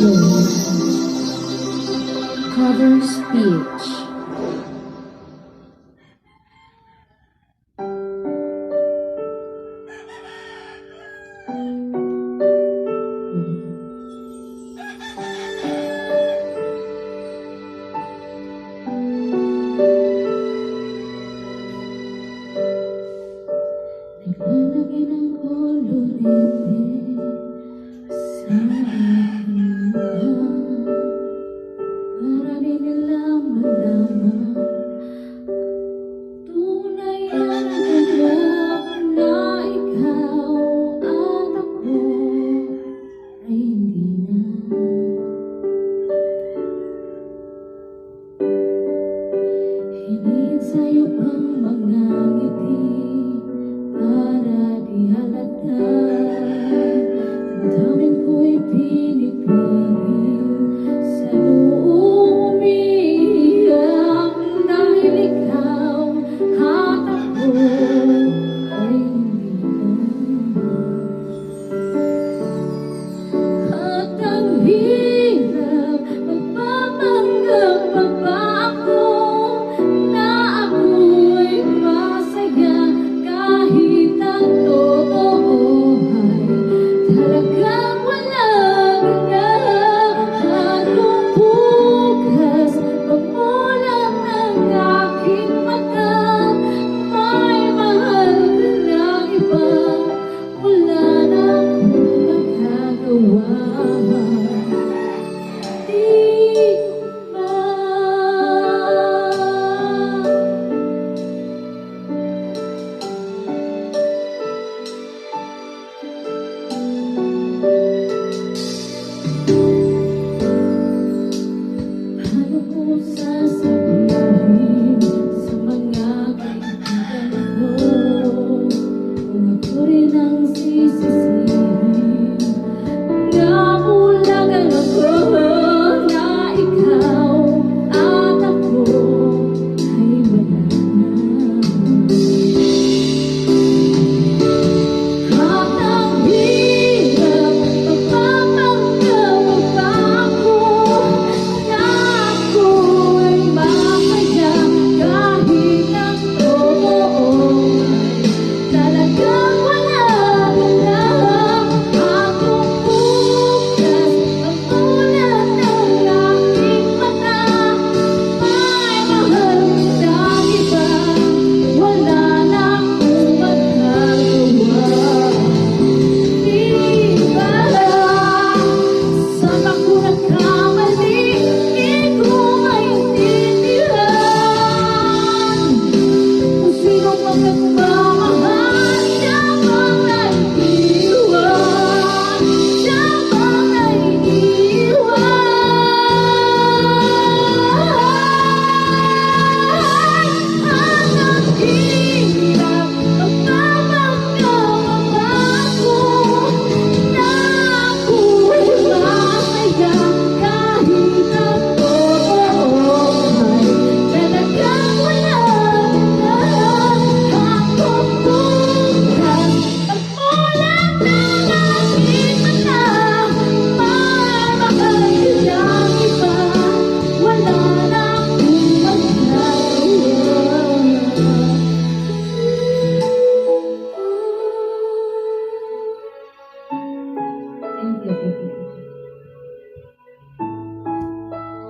Lord. Cover speech. Naglalagay ng kolorete sa aking mukha para di nila malaman tunay yan ang ganap na ikaw at ako ay hindi na. Hinihin sa'yo pang mga ngiti para di halata. Damdamin ko'y pinipigil sa noong umiiyak dahil ikaw at ako ay hindi na. At ang hirap magpapanggap pa ba ako na ako'y masaya kahit ang totoo ay talagang walang ganap. Kung bukas pagmulan ng aking mata may mahal ka ng iba, wala na akong magagawa. Paano ko sasabihin sa mga kaibigan ko kung ako rin ang sisisihin? Naulagan ako na ikaw at ako ay wala na. At ang hirap magpapanggap pa ako na ako'y masaya kahit ang totoo ay talagang walang ganap. At kung bukas pagmulan ng aking mata may mahal kang iba, wala na akong magagawa. Di ba saan ako nagkamali? Di ko maintindihan kung sinong magpagmamahal siya bang naiiwan, siya bang naiiwan. At ang hirap magpapanggap pa ako na ako'y masaya kahit ang totoo ay talagang walang ganap. At kung bukas pagmulan ng aking mata may mahal ka ng iba, wala na akong magagawa. Thank you.